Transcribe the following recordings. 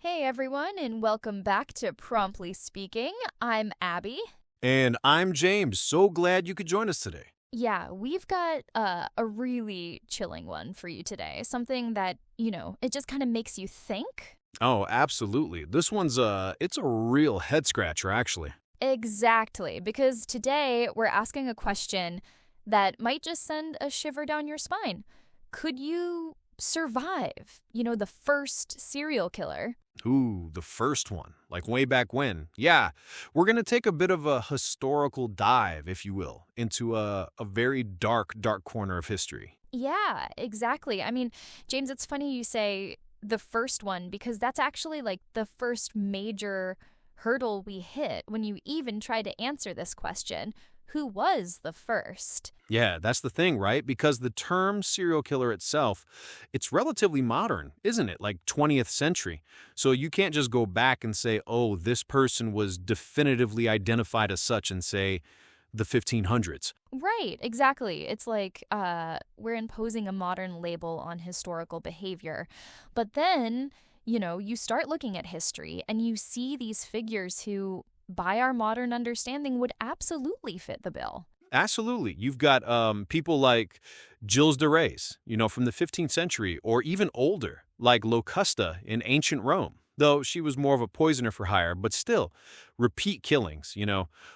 Hey everyone, and welcome back to Promptly Speaking. I'm Abby. And I'm James. So glad you could join us today. Yeah, we've got a really chilling one for you today. Something that, it just kind of makes you think. Oh, absolutely. This one's it's a real head scratcher actually. Exactly, because today we're asking a question that might just send a shiver down your spine. Could you survive, the first serial killer? Ooh, the first one, like way back when. Yeah, we're going to take a bit of a historical dive, if you will, into a very dark corner of history. Yeah, exactly. I mean, James, it's funny you say the first one because that's actually like the first major hurdle we hit when you even try to answer this question. Who was the first? Yeah, that's the thing, right? Because the term serial killer itself, it's relatively modern, isn't it? Like 20th century. So you can't just go back and say, oh, this person was definitively identified as such and say the 1500s. Right, exactly. It's like we're imposing a modern label on historical behavior. But then, you start looking at history and you see these figures who, by our modern understanding, would absolutely fit the bill. Absolutely. You've got people like Gilles de Rais, from the 15th century, or even older, like Locusta in ancient Rome, though she was more of a poisoner for hire, but still, repeat killings,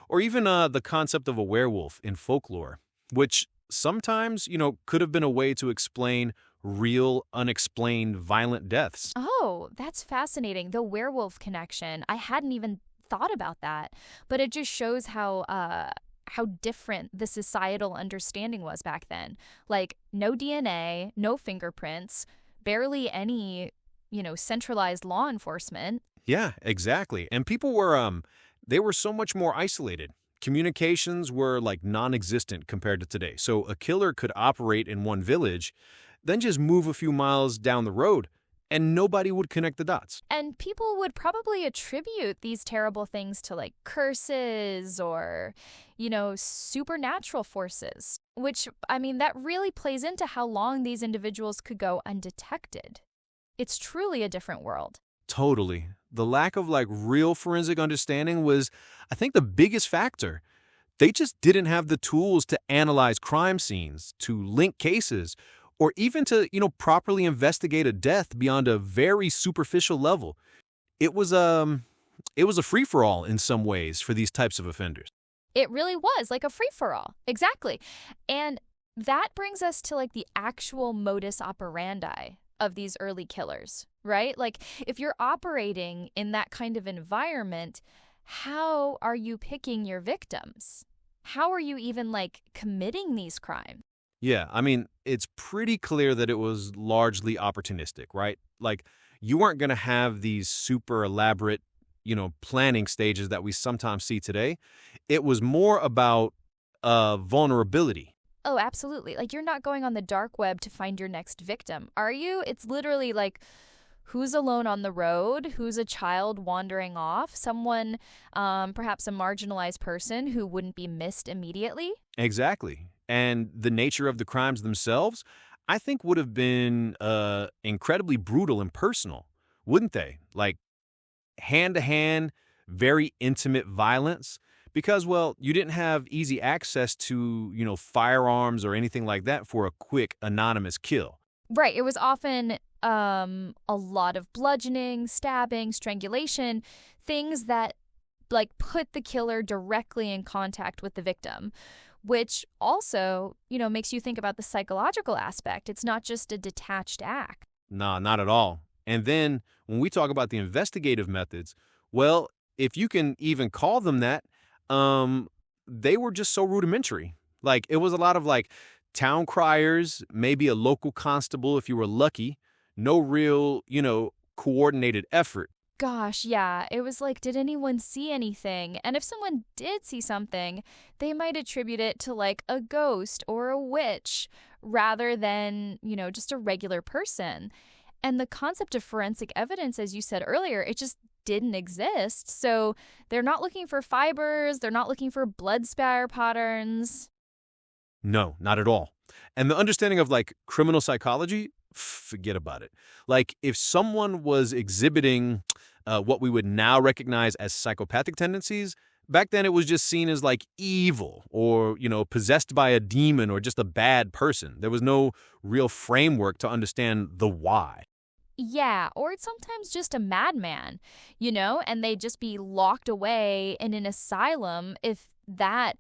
or even the concept of a werewolf in folklore, which sometimes, could have been a way to explain real, unexplained, violent deaths. Oh, that's fascinating. The werewolf connection. I hadn't even thought about that, but it just shows how different the societal understanding was back then. Like no DNA, no fingerprints, barely any, centralized law enforcement. Yeah, exactly. And people were they were so much more isolated. Communications were like non-existent compared to today. So a killer could operate in one village, then just move a few miles down the road and nobody would connect the dots. And people would probably attribute these terrible things to like curses or, supernatural forces, which, I mean, that really plays into how long these individuals could go undetected. It's truly a different world. Totally. The lack of like real forensic understanding was, I think, the biggest factor. They just didn't have the tools to analyze crime scenes, to link cases, or even to, properly investigate a death beyond a very superficial level. It was it was a free-for-all in some ways for these types of offenders. It really was like a free for all. Exactly. And that brings us to like the actual modus operandi of these early killers, right? Like if you're operating in that kind of environment, how are you picking your victims? How are you even like committing these crimes? Yeah, I mean, it's pretty clear that it was largely opportunistic, right? Like, you weren't going to have these super elaborate, planning stages that we sometimes see today. It was more about vulnerability. Oh, absolutely. Like you're not going on the dark web to find your next victim, are you? It's literally like who's alone on the road, who's a child wandering off, someone, perhaps a marginalized person who wouldn't be missed immediately. Exactly. And the nature of the crimes themselves, I think, would have been incredibly brutal and personal, wouldn't they? Like, hand to hand, very intimate violence. Because, well, you didn't have easy access to, firearms or anything like that for a quick, anonymous kill. Right. It was often a lot of bludgeoning, stabbing, strangulation, things that like put the killer directly in contact with the victim, which also, makes you think about the psychological aspect. It's not just a detached act. Nah, not at all. And then when we talk about the investigative methods, well, if you can even call them that, they were just so rudimentary. Like it was a lot of like town criers, maybe a local constable if you were lucky, no real, coordinated effort. Gosh, yeah. It was like, did anyone see anything? And if someone did see something, they might attribute it to like a ghost or a witch rather than, just a regular person. And the concept of forensic evidence, as you said earlier, it just didn't exist. So they're not looking for fibers, they're not looking for blood spatter patterns. No, not at all. And the understanding of like criminal psychology, forget about it. Like if someone was exhibiting what we would now recognize as psychopathic tendencies, back then it was just seen as like evil or, possessed by a demon or just a bad person. There was no real framework to understand the why. Yeah, or it's sometimes just a madman, and they'd just be locked away in an asylum if that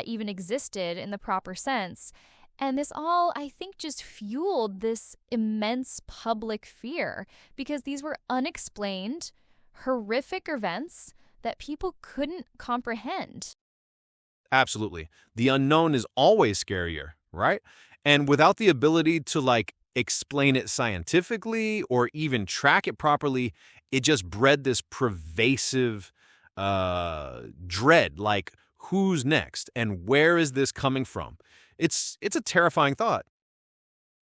even existed in the proper sense. And this all, I think, just fueled this immense public fear because these were unexplained, horrific events that people couldn't comprehend. Absolutely. The unknown is always scarier, right? And without the ability to like explain it scientifically or even track it properly, it just bred this pervasive dread, like who's next and where is this coming from? It's a terrifying thought.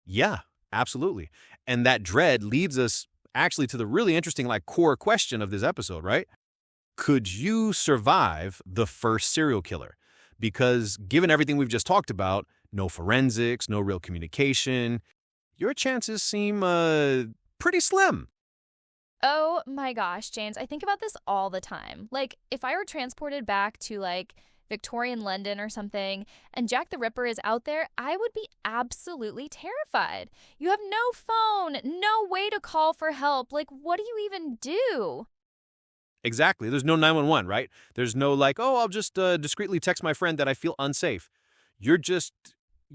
Yeah, absolutely. And that dread leads us actually to the really interesting like core question of this episode, right? Could you survive the first serial killer? Because given everything we've just talked about, no forensics, no real communication, your chances seem pretty slim. Oh my gosh, James, I think about this all the time. Like, if I were transported back to like Victorian London or something, and Jack the Ripper is out there, I would be absolutely terrified. You have no phone, no way to call for help. Like, what do you even do? Exactly. There's no 911, right? There's no like, oh, I'll just discreetly text my friend that I feel unsafe. You're just,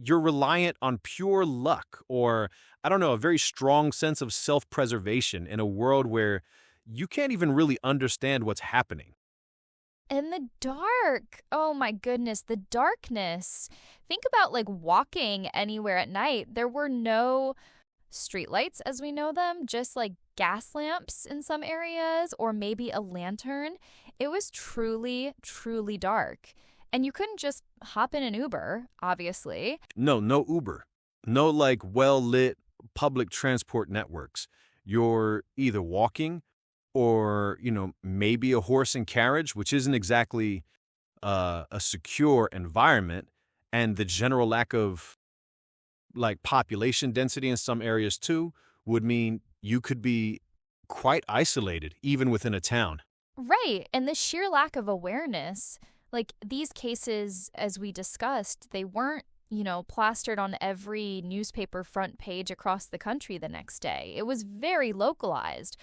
you're reliant on pure luck or, I don't know, a very strong sense of self-preservation in a world where you can't even really understand what's happening. In the dark. Oh my goodness, the darkness. Think about like walking anywhere at night. There were no streetlights as we know them, just like gas lamps in some areas or maybe a lantern. It was truly, truly dark. And you couldn't just hop in an Uber, obviously. No Uber. No like well-lit public transport networks. You're either walking or, maybe a horse and carriage, which isn't exactly a secure environment, and the general lack of like population density in some areas too would mean you could be quite isolated even within a town. Right. And the sheer lack of awareness, like these cases, as we discussed, they weren't, plastered on every newspaper front page across the country the next day. It was very localized.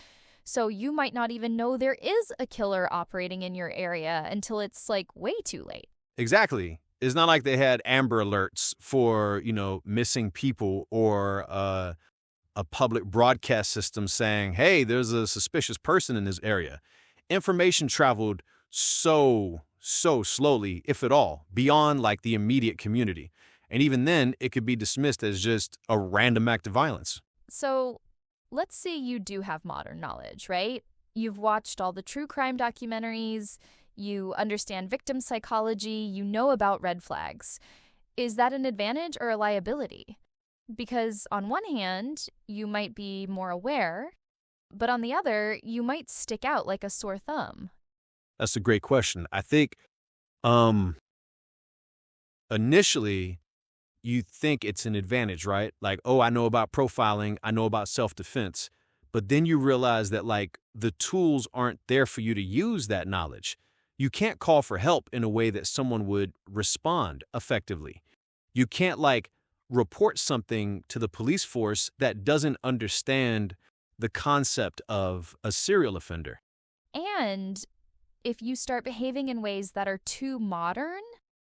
So you might not even know there is a killer operating in your area until it's like way too late. Exactly. It's not like they had Amber Alerts for, missing people or a public broadcast system saying, hey, there's a suspicious person in this area. Information traveled so slowly, if at all, beyond like the immediate community. And even then, it could be dismissed as just a random act of violence. So let's say you do have modern knowledge, right? You've watched all the true crime documentaries, you understand victim psychology, you know about red flags. Is that an advantage or a liability? Because on one hand, you might be more aware, but on the other, you might stick out like a sore thumb. That's a great question. I think um, initially you think it's an advantage, right? Like, oh, I know about profiling, I know about self-defense. But then you realize that like the tools aren't there for you to use that knowledge. You can't call for help in a way that someone would respond effectively. You can't like report something to the police force that doesn't understand the concept of a serial offender. And if you start behaving in ways that are too modern,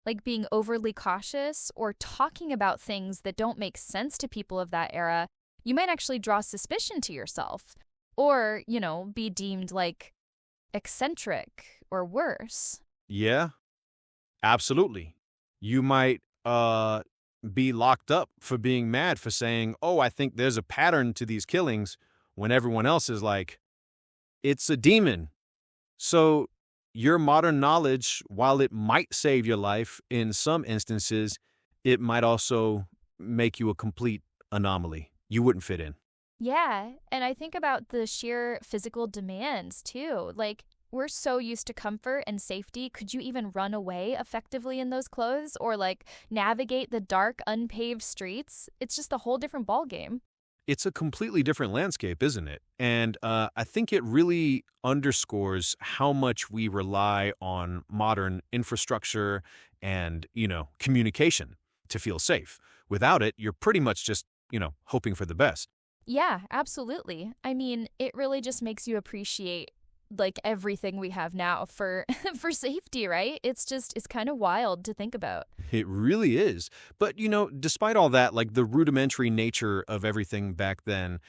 like being overly cautious or talking about things that don't make sense to people of that era, you might actually draw suspicion to yourself or, be deemed like eccentric or worse. Yeah, absolutely. You might be locked up for being mad for saying, oh, I think there's a pattern to these killings when everyone else is like, it's a demon. So your modern knowledge, while it might save your life in some instances, it might also make you a complete anomaly. You wouldn't fit in. Yeah, and I think about the sheer physical demands too. Like, we're so used to comfort and safety. Could you even run away effectively in those clothes or like navigate the dark, unpaved streets? It's just a whole different ballgame. It's a completely different landscape, isn't it? And I think it really underscores how much we rely on modern infrastructure and, communication to feel safe. Without it, you're pretty much just, hoping for the best. Yeah, absolutely. I mean, it really just makes you appreciate like everything we have now for for safety, right? It's kind of wild to think about. It really is. But, despite all that, like the rudimentary nature of everything back then,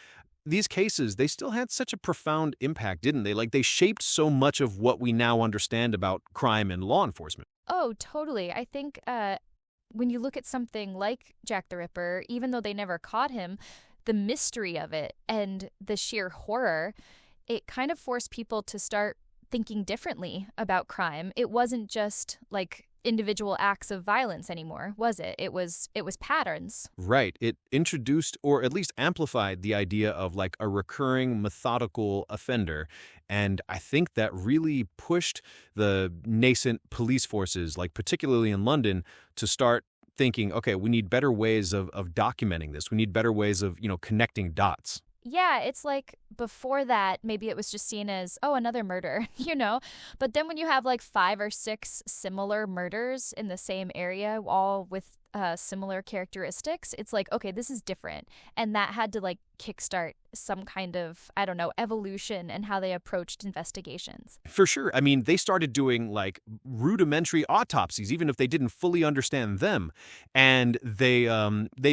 these cases, they still had such a profound impact, didn't they? Like they shaped so much of what we now understand about crime and law enforcement. Oh, totally. I think when you look at something like Jack the Ripper, even though they never caught him, the mystery of it and the sheer horror, it kind of forced people to start thinking differently about crime. It wasn't just like individual acts of violence anymore, was it? It was patterns. Right. It introduced or at least amplified the idea of like a recurring methodical offender. And I think that really pushed the nascent police forces, like particularly in London, to start thinking, okay, we need better ways of documenting this. We need better ways of, connecting dots. Yeah, it's like before that, maybe it was just seen as, oh, another murder, you know? But then when you have like 5 or 6 similar murders in the same area, all with similar characteristics, it's like, okay, this is different. And that had to like kickstart some kind of, I don't know, evolution and how they approached investigations. For sure. I mean, they started doing like rudimentary autopsies, even if they didn't fully understand them, and they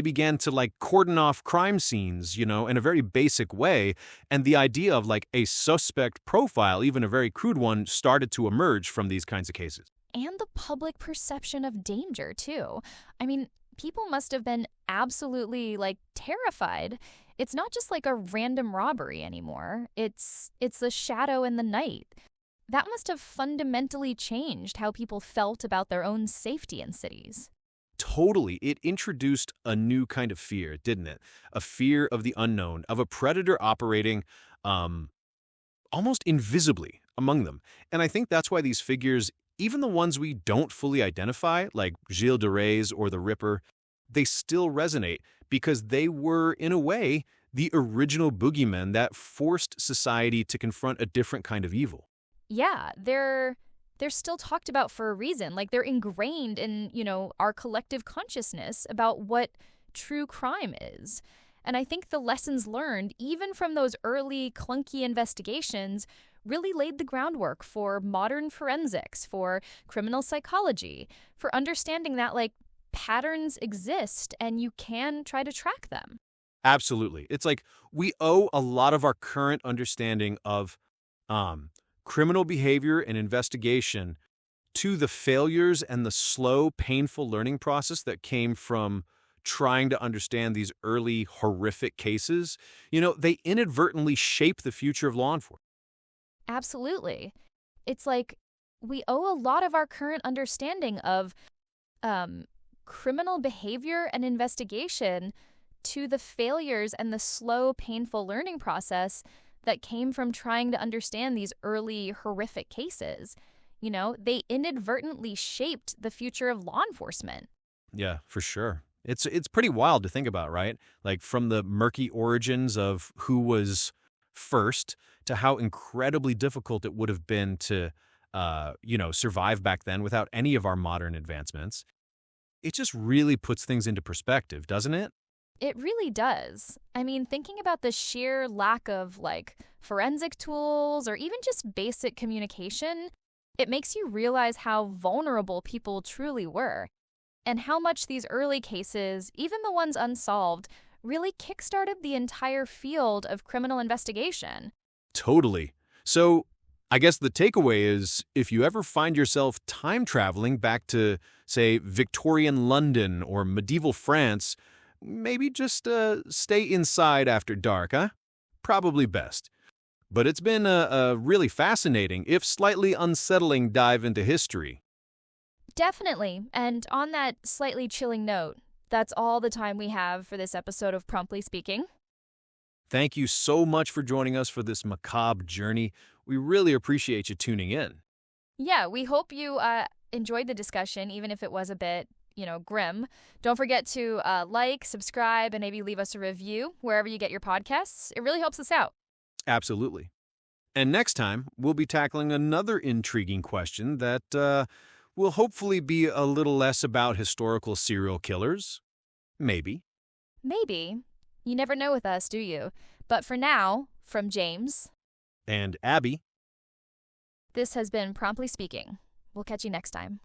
began to like cordon off crime scenes, in a very basic way. And the idea of like a suspect profile, even a very crude one, started to emerge from these kinds of cases. And the public perception of danger, too. I mean, people must have been absolutely like terrified. It's not just like a random robbery anymore. It's the shadow in the night. That must have fundamentally changed how people felt about their own safety in cities. Totally. It introduced a new kind of fear, didn't it? A fear of the unknown, of a predator operating um, almost invisibly among them. And I think that's why these figures, even the ones we don't fully identify, like Gilles de Rais or the Ripper, they still resonate because they were, in a way, the original boogeymen that forced society to confront a different kind of evil. Yeah, they're still talked about for a reason. Like they're ingrained in, our collective consciousness about what true crime is. And I think the lessons learned, even from those early clunky investigations, really laid the groundwork for modern forensics, for criminal psychology, for understanding that, like, patterns exist and you can try to track them. Absolutely. It's like we owe a lot of our current understanding of criminal behavior and investigation to the failures and the slow, painful learning process that came from trying to understand these early horrific cases. They inadvertently shape the future of law enforcement. Absolutely. It's like we owe a lot of our current understanding of criminal behavior and investigation to the failures and the slow, painful learning process that came from trying to understand these early horrific cases. They inadvertently shaped the future of law enforcement. Yeah, for sure. It's pretty wild to think about, right? Like from the murky origins of who was first to how incredibly difficult it would have been to, survive back then without any of our modern advancements. It just really puts things into perspective, doesn't it? It really does. I mean, thinking about the sheer lack of like forensic tools or even just basic communication, it makes you realize how vulnerable people truly were and how much these early cases, even the ones unsolved, really kickstarted the entire field of criminal investigation. Totally. So I guess the takeaway is if you ever find yourself time traveling back to, say, Victorian London or medieval France, maybe just stay inside after dark, huh? Probably best. But it's been a really fascinating, if slightly unsettling dive into history. Definitely. And on that slightly chilling note, that's all the time we have for this episode of Promptly Speaking. Thank you so much for joining us for this macabre journey. We really appreciate you tuning in. Yeah, we hope you enjoyed the discussion, even if it was a bit, grim. Don't forget to like, subscribe, and maybe leave us a review wherever you get your podcasts. It really helps us out. Absolutely. And next time, we'll be tackling another intriguing question that will hopefully be a little less about historical serial killers. Maybe. Maybe. You never know with us, do you? But for now, from James And Abby. this has been Promptly Speaking. We'll catch you next time.